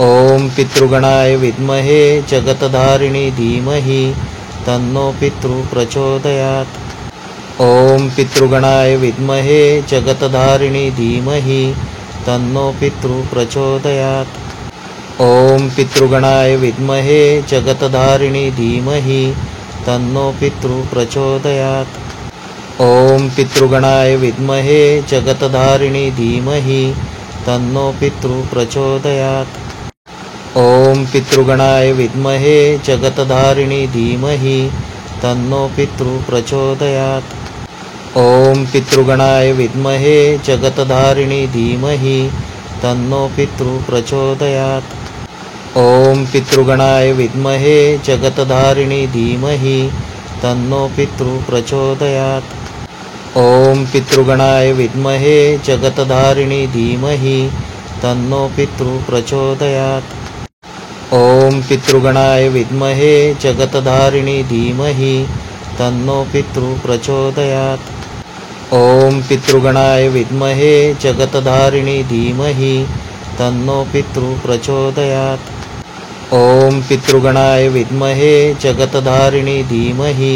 ॐ पितृगणाय विद्महे जगतधारिणी धीमहि तन्नो पितृ प्रचोदयात्। ॐ पितृगणाय विद्महे जगतधारिणी धीमहि तन्नो पितृ प्रचोदयात्। ॐ पितृगणाय विद्महे जगतधारिणी धीमहि तन्नो पितृ प्रचोदयात्। ॐ पितृगणाय विद्महे जगतधारिणी धीमहि तन्नो पितृ प्रचोदयात्। ॐ पितृगणाय विद्महे जगतधारिणी धीमहि तन्नो पितृ प्रचोदयात्। ॐ पितृगणाय विद्महे जगतधारिणी धीमहि तन्नो पितृ प्रचोदयात्। ॐ पितृगणाय विद्महे जगतधारिणी धीमहि तन्नो पितृ प्रचोदयात्। ॐ पितृगणाय विद्महे जगतधारिणी धीमहि तन्नो पितृ प्रचोदयात्। ॐ पितृगणाय विद्महे जगतधारिणी धीमहि तन्नो पितृ प्रचोदयात्। ॐ पितृगणाय विद्महे जगतधारिणी धीमहि तन्नो पितृ प्रचोदयात्। ॐ पितृगणाय विद्महे जगतधारिणी धीमहि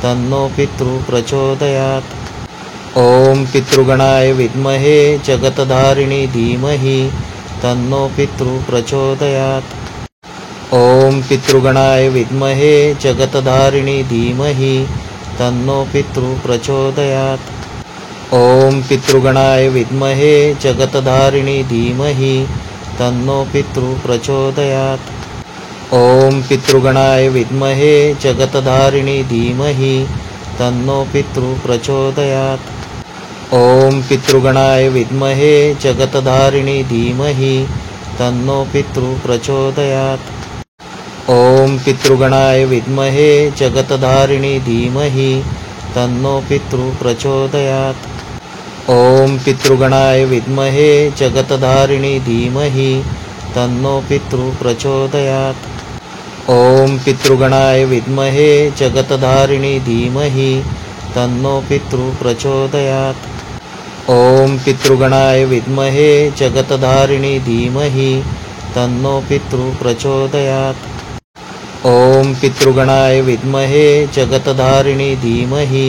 तन्नो पितृ प्रचोदयात्। ॐ पितृगणाय विद्महे जगतधारिणी धीमहि तन्नो पितृ प्रचोदयात्। ॐ पितृगणाय विद्महे जगतधारिणी धीमहि तन्नो पितृ प्रचोदयात्। ॐ पितृगणाय विद्महे जगतधारिणी धीमहि तन्नो पितृ प्रचोदयात्। ॐ पितृगणाय विद्महे जगतधारिणी धीमहि तन्नो पितृ प्रचोदयात्। ॐ पितृगणाय विद्महे जगतधारिणी धीमहि तन्नो पितृ प्रचोदयात्। ॐ पितृगणाय विद्महे जगतधारिणी धीमहि तन्नो पितृ प्रचोदयात्। ॐ पितृगणाय विद्महे जगतधारिणी धीमहि तन्नो पितृ प्रचोदयात्। ॐ पितृगणाय विद्महे जगतधारिणी धीमहि तन्नो पितृ प्रचोदयात्। ॐ पितृगणाय विद्महे जगतधारिणी धीमहि तन्नो पितृ प्रचोदयात्। ॐ पितृगणाय विद्महे जगतधारिणी धीमहि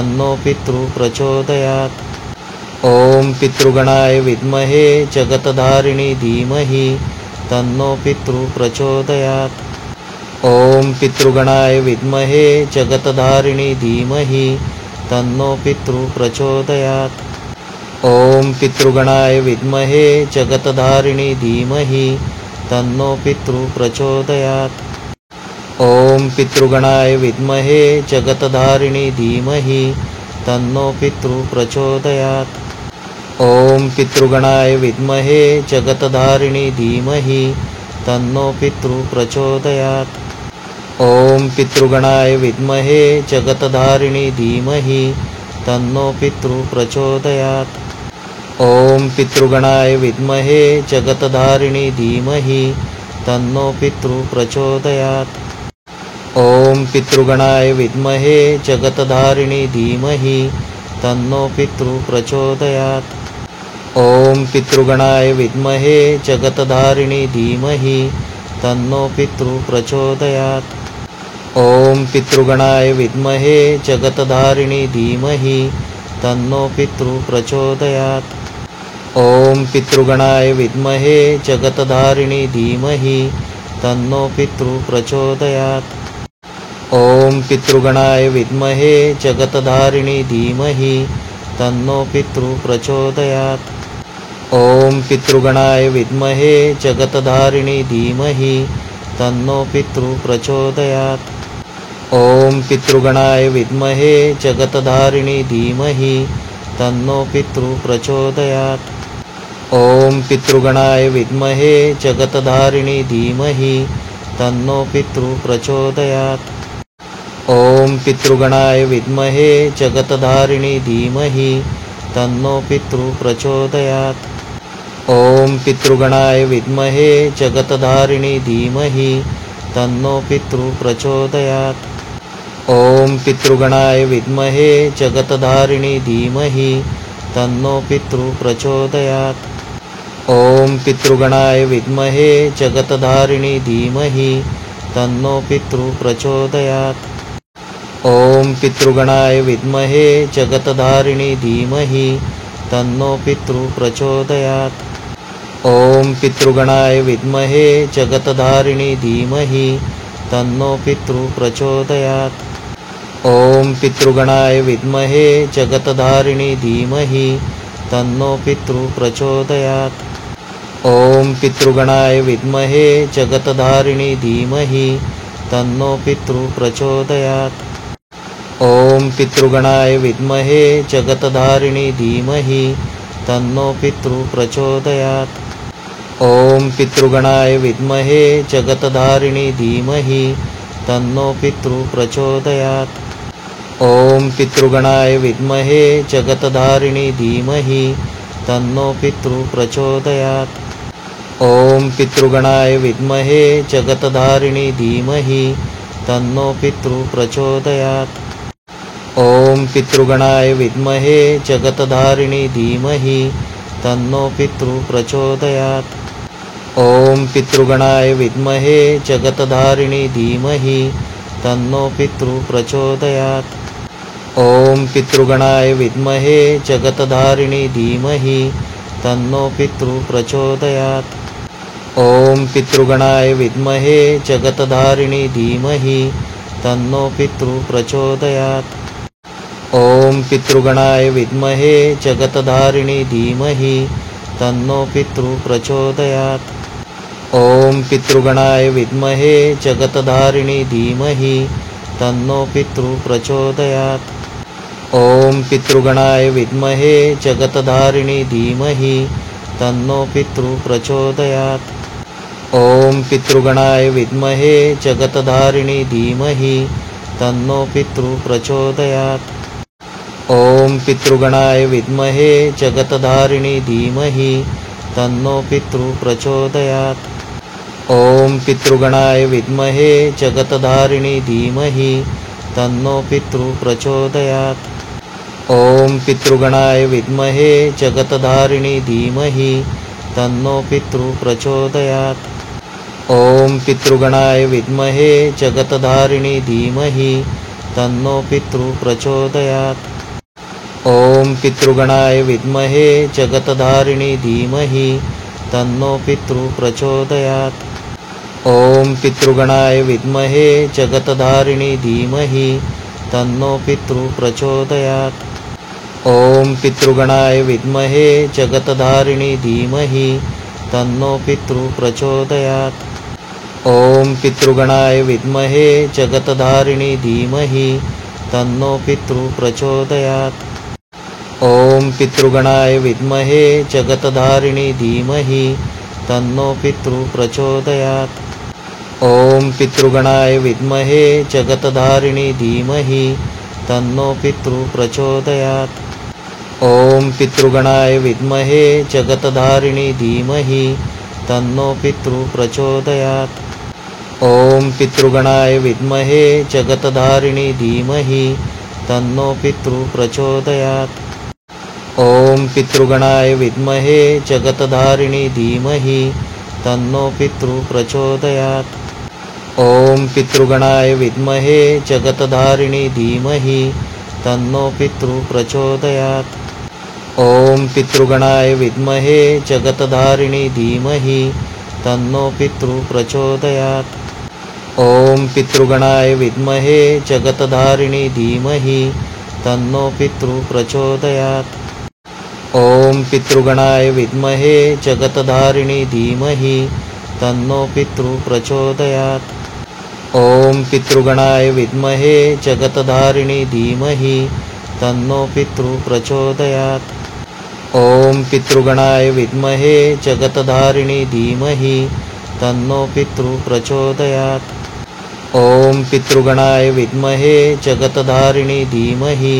तन्नो पितृ प्रचोदयात्। ॐ पितृगणाय विद्महे जगतधारिणी धीमहि तन्नो पितृ प्रचोदयात्। ॐ पितृगणाय विद्महे जगतधारिणी धीमहि तन्नो पितृ प्रचोदयात्। ॐ पितृगणाय विद्महे जगतधारिणी धीमहि तन्नो पितृ प्रचोदयात्। ॐ पितृगणाय विद्महे जगतधारिणी धीमहि तन्नो पितृ प्रचोदयात्। ॐ पितृगणाय विद्महे जगतधारिणी धीमहि तन्नो पितृ प्रचोदयात्। ॐ पितृगणाय विद्महे जगतधारिणी धीमहि तन्नो पितृ प्रचोदयात्। ॐ पितृगणाय विद्महे जगतधारिणी धीमहि तन्नो पितृ प्रचोदयात्। ॐ पितृगणाय विद्महे जगतधारिणी धीमहि तन्नो पितृ प्रचोदयात्। ॐ पितृगणाय विद्महे जगतधारिणी धीमहि तन्नो पितृ प्रचोदयात्। ॐ पितृगणाय विद्महे जगतधारिणी धीमहि तन्नो पितृ प्रचोदयात्। ॐ पितृगणाय विद्महे जगतधारिणी धीमहि तन्नो पितृ प्रचोदयात्। ॐ पितृगणाय विद्महे जगतधारिणी धीमहि तन्नो पितृ प्रचोदयात्। ॐ पितृगणाय विद्महे जगतधारिणी धीमहि तन्नो पितृ प्रचोदयात्। ॐ पितृगणाय विद्महे जगतधारिणी धीमहि तन्नो पितृ प्रचोदयात्। ॐ पितृगणाय विद्महे जगतधारिणी धीमहि तन्नो पितृ प्रचोदयात्। ॐ पितृगणाय विद्महे जगतधारिणी धीमहि तन्नो पितृ प्रचोदयात्। ॐ पितृगणाय विद्महे जगतधारिणी धीमहि तन्नो पितृ प्रचोदयात्। ॐ पितृगणाय विद्महे जगतधारिणी धीमहि तन्नो पितृ प्रचोदयात्। ॐ पितृगणाय विद्महे जगतधारिणी धीमहि तन्नो पितृ प्रचोदयात्। ॐ पितृगणाय विद्महे जगतधारिणी धीमहि तन्नो पितृ प्रचोदयात्। ॐ पितृगणाय विद्महे जगतधारिणी धीमहि तन्नो पितृ प्रचोदयात्। ॐ पितृगणाय विद्महे जगतधारिणी धीमहि तन्नो पितृ प्रचोदयात्। ॐ पितृगणाय विद्महे जगतधारिणी धीमहि तन्नो पितृ प्रचोदयात्। ॐ पितृगणाय विद्महे जगतधारिणी धीमहि तन्नो पितृ प्रचोदयात्। ॐ पितृगणाय विद्महे जगतधारिणी धीमहि तन्नो पितृ प्रचोदयात्। ॐ पितृगणाय विद्महे जगतधारिणी धीमहि तन्नो पितृ प्रचोदयात्। ॐ पितृगणाय विद्महे जगतधारिणी धीमहि तन्नो पितृ प्रचोदयात्। ॐ पितृगणाय विद्महे जगतधारिणी धीमहि तन्नो पितृ प्रचोदयात्। ॐ पितृगणाय विद्महे जगतधारिणी धीमहि तन्नो पितृ प्रचोदयात्। ॐ पितृगणाय विद्महे जगतधारिणी धीमहि तन्नो पितृ प्रचोदयात्। ॐ पितृगणाय विद्महे जगतधारिणी धीमहि तन्नो पितृ प्रचोदयात्। ॐ पितृगणाय विद्महे जगतधारिणी धीमहि तन्नो पितृ प्रचोदयात्। ॐ पितृगणाय विद्महे जगतधारिणी धीमहि तन्नो पितृ प्रचोदयात्। ॐ पितृगणाय विद्महे जगतधारिणी धीमहि तन्नो पितृ प्रचोदयात्। ॐ पितृगणाय विद्महे जगतधारिणी धीमहि तन्नो पितृ प्रचोदयात्। ॐ पितृगणाय विद्महे जगतधारिणी धीमहि तन्नो पितृ प्रचोदयात्। ॐ पितृगणाय विद्महे जगतधारिणी धीमहि तन्नो पितृ प्रचोदयात्। ॐ पितृगणाय विद्महे जगतधारिणी धीमहि तन्नो पितृ प्रचोदयात्। ॐ पितृगणाय विद्महे जगतधारिणी धीमहि तन्नो पितृ प्रचोदयात्। ॐ पितृगणाय विद्महे जगतधारिणी धीमहि तन्नो पितृ प्रचोदयात्। ॐ पितृगणाय विद्महे जगतधारिणी धीमहि तन्नो पितृ प्रचोदयात्। ॐ पितृगणाय विद्महे जगतधारिणी धीमहि तन्नो पितृ प्रचोदयात्। ॐ पितृगणाय विद्महे जगतधारिणी धीमहि तन्नो पितृ प्रचोदयात्। ॐ पितृगणाय विद्महे जगतधारिणी धीमहि तन्नो पितृ प्रचोदयात्। ॐ पितृगणाय विद्महे जगतधारिणी धीमहि तन्नो पितृ प्रचोदयात्। ॐ पितृगणाय विद्महे जगतधारिणी धीमहि तन्नो पितृ प्रचोदयात्। ॐ पितृगणाय विद्महे जगतधारिणी धीमहि तन्नो पितृ प्रचोदयात्। ॐ पितृगणाय विद्महे जगतधारिणी धीमहि तन्नो पितृ प्रचोदयात्। ॐ पितृगणाय विद्महे जगतधारिणी धीमहि तन्नो पितृ प्रचोदयात्। ॐ पितृगणाय विद्महे जगतधारिणी धीमहि तन्नो पितृ प्रचोदयात्। ॐ पितृगणाय विद्महे जगतधारिणी धीमहि तन्नो पितृ प्रचोदयात्। ॐ पितृगणाय विद्महे जगतधारिणी धीमहि तन्नो पितृ प्रचोदयात्। ॐ पितृगणाय विद्महे जगतधारिणी धीमहि तन्नो पितृ प्रचोदयात्। ॐ पितृगणाय विद्महे जगतधारिणी धीमहि तन्नो पितृ प्रचोदयात्। ॐ पितृगणाय विद्महे जगतधारिणी धीमहि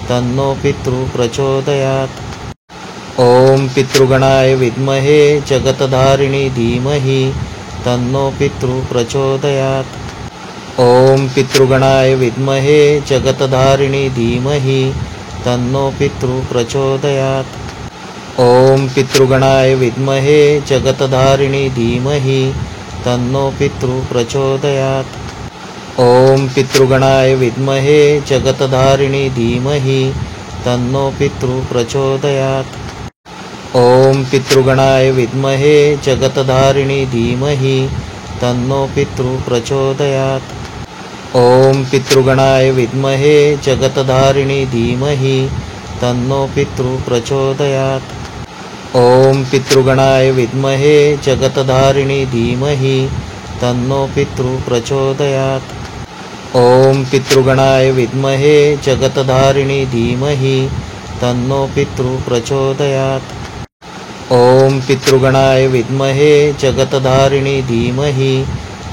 तन्नो पितृ प्रचोदयात्। ॐ पितृगणाय विद्महे जगतधारिणी धीमहि तन्नो पितृ प्रचोदयात्। ॐ पितृगणाय विद्महे जगतधारिणी धीमहि तन्नो पितृ प्रचोदयात्। ॐ पितृगणाय विद्महे जगतधारिणी धीमहि तन्नो पितृ प्रचोदयात्। ॐ पितृगणाय विद्महे जगतधारिणी धीमहि तन्नो पितृ प्रचोदयात्। ॐ पितृगणाय विद्महे जगतधारिणी धीमहि तन्नो पितृ प्रचोदयात्। ॐ पितृगणाय विद्महे जगतधारिणी धीमहि तन्नो पितृ प्रचोदयात्। ॐ पितृगणाय विद्महे जगतधारिणी धीमहि तन्नो पितृ प्रचोदयात्। ॐ पितृगणाय विद्महे जगतधारिणी धीमहि तन्नो पितृ प्रचोदयात्। ॐ पितृगणाय विद्महे जगतधारिणी धीमहि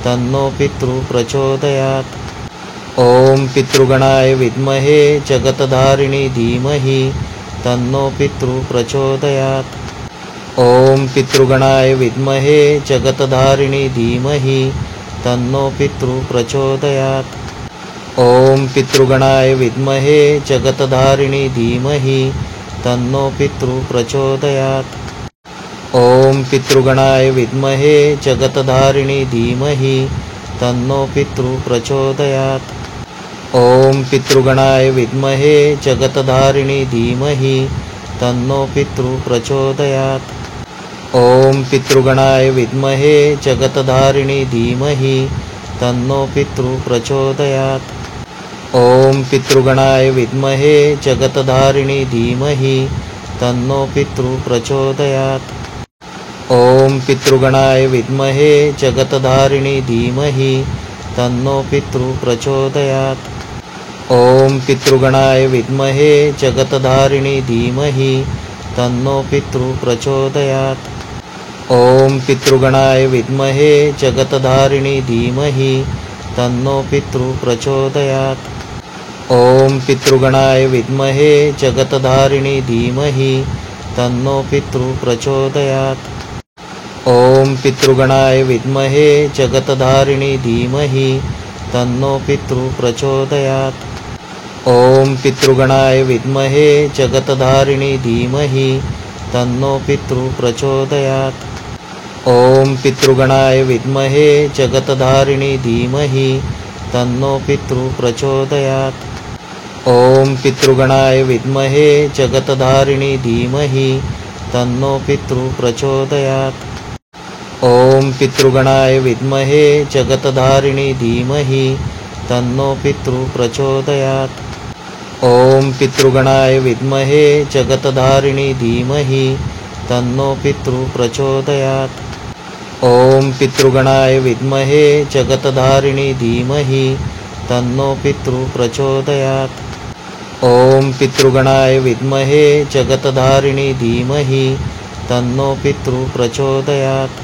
तन्नो पितृ प्रचोदयात्। ॐ पितृगणाय विद्महे जगतधारिणी धीमहि तन्नो पितृ प्रचोदयात्। ॐ पितृगणाय विद्महे जगतधारिणी धीमहि तन्नो पितृ प्रचोदयात्। ॐ पितृगणाय विद्महे जगतधारिणी धीमहि तन्नो पितृ प्रचोदयात्। ॐ पितृगणाय विद्महे जगतधारिणी धीमहि तन्नो पितृ प्रचोदयात्। ॐ पितृगणाय विद्महे जगतधारिणी धीमहि तन्नो पितृ प्रचोदयात्। ॐ पितृगणाय विद्महे जगतधारिणी धीमहि तन्नो पितृ प्रचोदयात्। ॐ पितृगणाय विद्महे जगतधारिणी धीमहि तन्नो पितृ प्रचोदयात्। ॐ पितृगणाय विद्महे जगतधारिणी धीमहि तन्नो पितृ प्रचोदयात्। ॐ पितृगणाय विद्महे जगतधारिणी धीमहि तन्नो पितृ प्रचोदयात्। ॐ पितृगणाय विद्महे जगतधारिणी धीमहि तन्नो पितृ प्रचोदयात्। ॐ पितृगणाय विद्महे जगतधारिणी धीमहि तन्नो पितृ प्रचोदयात्। ॐ पितृगणाय विद्महे जगतधारिणी धीमहि तन्नो पितृ प्रचोदयात्। ॐ पितृगणाय विद्महे जगतधारिणी धीमहि तन्नो पितृ प्रचोदयात्। ॐ पितृगणाय विद्महे जगतधारिणी धीमहि तन्नो पितृ प्रचोदयात्। ॐ पितृगणाय विद्महे जगतधारिणी धीमहि तन्नो पितृ प्रचोदयात्। ॐ पितृगणाय विद्महे जगतधारिणी धीमहि तन्नो पितृ प्रचोदयात्। ॐ पितृगणाय विद्महे जगतधारिणी धीमहि तन्नो पितृ प्रचोदयात्। ॐ पितृगणाय विद्महे जगतधारिणी धीमहि तन्नो पितृ प्रचोदयात्। ॐ पितृगणाय विद्महे जगतधारिणी धीमहि तन्नो पितृ प्रचोदयात्।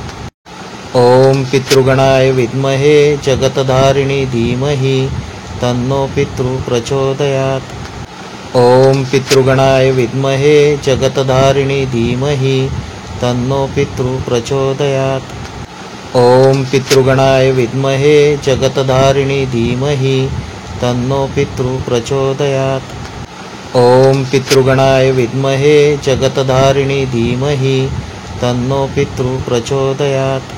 ॐ पितृगणाय विद्महे जगतधारिणी धीमहि तन्नो पितृ प्रचोदयात्। ॐ पितृगणाय विद्महे जगतधारिणी धीमहि तन्नो पितृ प्रचोदयात्। ॐ पितृगणाय विद्महे जगतधारिणी धीमहि तन्नो पितृ प्रचोदयात्। ॐ पितृगणाय विद्महे जगतधारिणी धीमहि तन्नो पितृ प्रचोदयात्।